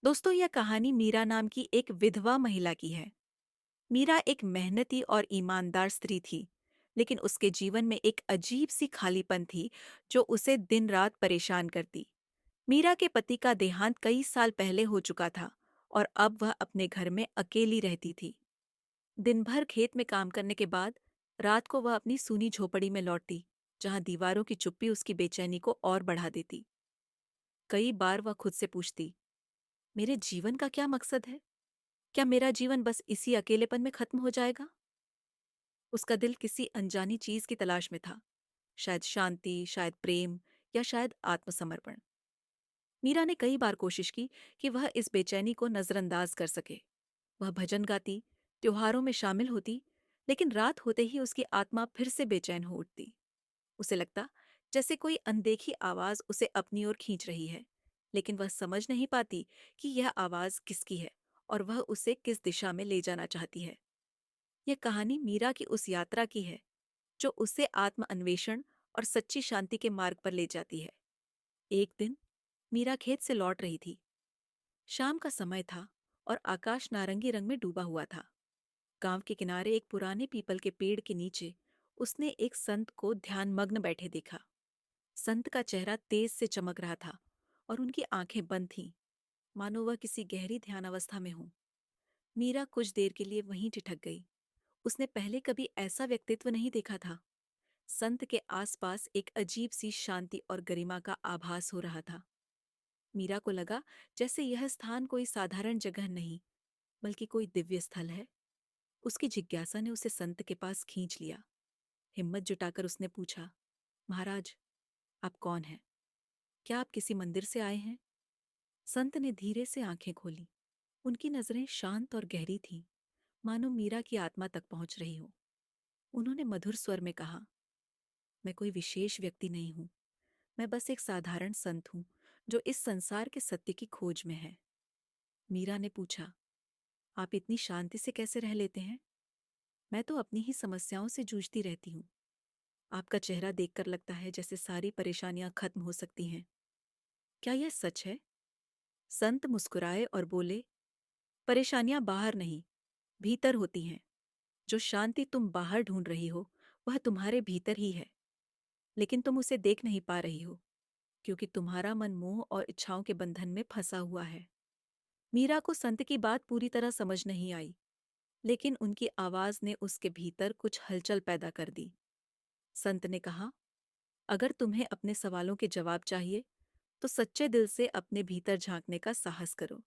दोस्तों, यह कहानी मीरा नाम की एक विधवा महिला की है। मीरा एक मेहनती और ईमानदार स्त्री थी, लेकिन उसके जीवन में एक अजीब सी खालीपन थी जो उसे दिन रात परेशान करती। मीरा के पति का देहांत कई साल पहले हो चुका था और अब वह अपने घर में अकेली रहती थी। दिन भर खेत में काम करने के बाद रात को वह अपनी सूनी झोपड़ी में लौटती, जहां दीवारों की चुप्पी उसकी बेचैनी को और बढ़ा देती। कई बार वह खुद से पूछती, मेरे जीवन का क्या मकसद है? क्या मेरा जीवन बस इसी अकेलेपन में खत्म हो जाएगा? उसका दिल किसी अनजानी चीज की तलाश में था। शायद शांति, शायद प्रेम, या शायद आत्मसमर्पण। मीरा ने कई बार कोशिश की कि वह इस बेचैनी को नजरअंदाज कर सके। वह भजन गाती, त्योहारों में शामिल होती, लेकिन रात होते ही उसकी आत्मा फिर से बेचैन हो उठती। उसे लगता जैसे कोई अनदेखी आवाज उसे अपनी ओर खींच रही है, लेकिन वह समझ नहीं पाती कि यह आवाज किसकी है और वह उसे किस दिशा में ले जाना चाहती है। यह कहानी मीरा की उस यात्रा की है जो उसे आत्म अन्वेषण और सच्ची शांति के मार्ग पर ले जाती है। एक दिन मीरा खेत से लौट रही थी। शाम का समय था और आकाश नारंगी रंग में डूबा हुआ था। गांव के किनारे एक पुराने पीपल के पेड़ के नीचे उसने एक संत को ध्यानमग्न बैठे देखा। संत का चेहरा तेज से चमक रहा था और उनकी आंखें बंद थीं, मानो वह किसी गहरी ध्यानावस्था में हो। मीरा कुछ देर के लिए वहीं ठिठक गई। उसने पहले कभी ऐसा व्यक्तित्व नहीं देखा था। संत के आसपास एक अजीब सी शांति और गरिमा का आभास हो रहा था। मीरा को लगा जैसे यह स्थान कोई साधारण जगह नहीं, बल्कि कोई दिव्य स्थल है। उसकी जिज्ञासा ने उसे संत के पास खींच लिया। हिम्मत जुटाकर उसने पूछा, महाराज, आप कौन हैं? क्या आप किसी मंदिर से आए हैं? संत ने धीरे से आंखें खोली। उनकी नजरें शांत और गहरी थीं, मानो मीरा की आत्मा तक पहुंच रही हो। उन्होंने मधुर स्वर में कहा, मैं कोई विशेष व्यक्ति नहीं हूं। मैं बस एक साधारण संत हूं जो इस संसार के सत्य की खोज में है। मीरा ने पूछा, आप इतनी शांति से कैसे रह लेते हैं? मैं तो अपनी ही समस्याओं से जूझती रहती हूँ। आपका चेहरा देखकर लगता है जैसे सारी परेशानियां खत्म हो सकती हैं। क्या यह सच है? संत मुस्कुराए और बोले, परेशानियां बाहर नहीं, भीतर होती हैं। जो शांति तुम बाहर ढूंढ रही हो, वह तुम्हारे भीतर ही है, लेकिन तुम उसे देख नहीं पा रही हो, क्योंकि तुम्हारा मन मोह और इच्छाओं के बंधन में फंसा हुआ है। मीरा को संत की बात पूरी तरह समझ नहीं आई, लेकिन उनकी आवाज ने उसके भीतर कुछ हलचल पैदा कर दी। संत ने कहा, अगर तुम्हें अपने सवालों के जवाब चाहिए, तो सच्चे दिल से अपने भीतर झांकने का साहस करो।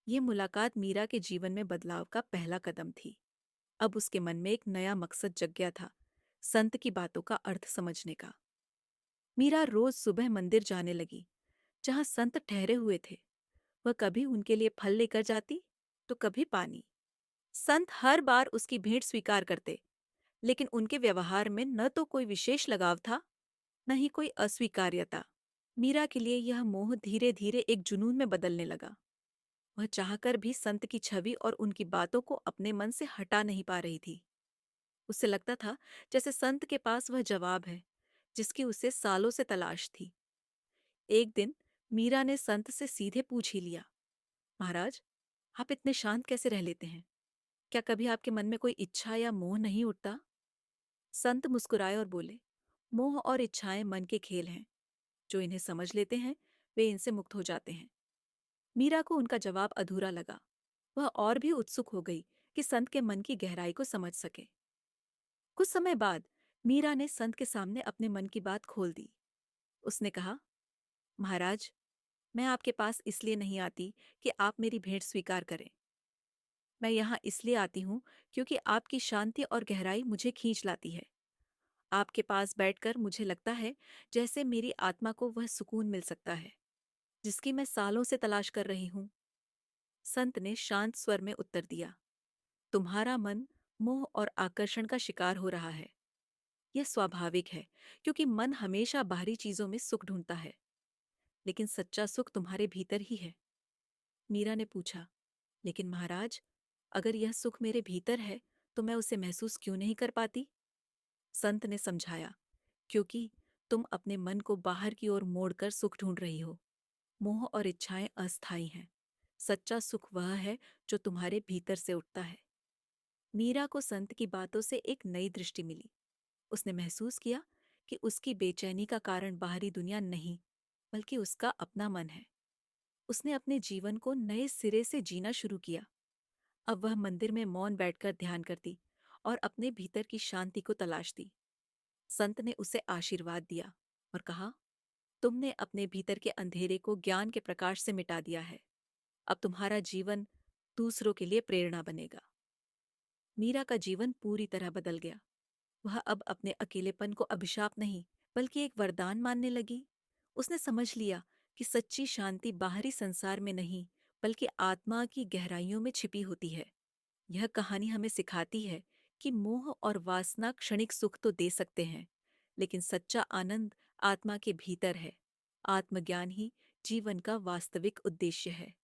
ये मुलाकात मीरा के जीवन में बदलाव का पहला कदम थी। अब उसके मन में एक नया मकसद जग गया था, संत की बातों का अर्थ समझने का। मीरा रोज सुबह मंदिर जाने लगी, जहां संत ठहरे हुए थे। वह कभी उनके लिए फल लेकर जाती, तो कभी पानी। संत हर बार उसकी भेंट स्वीकार करते, लेकिन उनके व्यवहार में न तो कोई विशेष लगाव था, न ही कोई अस्वीकार्यता। मीरा के लिए यह मोह धीरे धीरे एक जुनून में बदलने लगा। वह चाहकर भी संत की छवि और उनकी बातों को अपने मन से हटा नहीं पा रही थी। उसे लगता था जैसे संत के पास वह जवाब है जिसकी उसे सालों से तलाश थी। एक दिन मीरा ने संत से सीधे पूछ ही लिया, महाराज, आप इतने शांत कैसे रह लेते हैं? क्या कभी आपके मन में कोई इच्छा या मोह नहीं उठता? संत मुस्कुराए और बोले, मोह और इच्छाएं मन के खेल हैं। जो इन्हें समझ लेते हैं, वे इनसे मुक्त हो जाते हैं। मीरा को उनका जवाब अधूरा लगा। वह और भी उत्सुक हो गई कि संत के मन की गहराई को समझ सके। कुछ समय बाद मीरा ने संत के सामने अपने मन की बात खोल दी। उसने कहा, महाराज, मैं आपके पास इसलिए नहीं आती कि आप मेरी भेंट स्वीकार करें। मैं यहाँ इसलिए आती हूँ क्योंकि आपकी शांति और गहराई मुझे खींच लाती है। आपके पास बैठकर मुझे लगता है जैसे मेरी आत्मा को वह सुकून मिल सकता है जिसकी मैं सालों से तलाश कर रही हूँ। संत ने शांत स्वर में उत्तर दिया, तुम्हारा मन मोह और आकर्षण का शिकार हो रहा है। यह स्वाभाविक है, क्योंकि मन हमेशा बाहरी चीजों में सुख ढूंढता है, लेकिन सच्चा सुख तुम्हारे भीतर ही है। मीरा ने पूछा, लेकिन महाराज, अगर यह सुख मेरे भीतर है, तो मैं उसे महसूस क्यों नहीं कर पाती? संत ने समझाया, क्योंकि तुम अपने मन को बाहर की ओर मोड़कर सुख ढूंढ रही हो। मोह और इच्छाएं अस्थायी हैं, सच्चा सुख वह है जो तुम्हारे भीतर से उठता है। मीरा को संत की बातों से एक नई दृष्टि मिली। उसने महसूस किया कि उसकी बेचैनी का कारण बाहरी दुनिया नहीं, बल्कि उसका अपना मन है। उसने अपने जीवन को नए सिरे से जीना शुरू किया। अब वह मंदिर में मौन बैठकर ध्यान करती और अपने भीतर की शांति को तलाशती। संत ने उसे आशीर्वाद दिया और कहा, तुमने अपने भीतर के अंधेरे को ज्ञान के प्रकाश से मिटा दिया है। अब तुम्हारा जीवन दूसरों के लिए प्रेरणा बनेगा। मीरा का जीवन पूरी तरह बदल गया। वह अब अपने अकेलेपन को अभिशाप नहीं, बल्कि एक वरदान मानने लगी। उसने समझ लिया कि सच्ची शांति बाहरी संसार में नहीं, बल्कि आत्मा की गहराइयों में छिपी होती है। यह कहानी हमें सिखाती है कि मोह और वासना क्षणिक सुख तो दे सकते हैं, लेकिन सच्चा आनंद आत्मा के भीतर है। आत्मज्ञान ही जीवन का वास्तविक उद्देश्य है।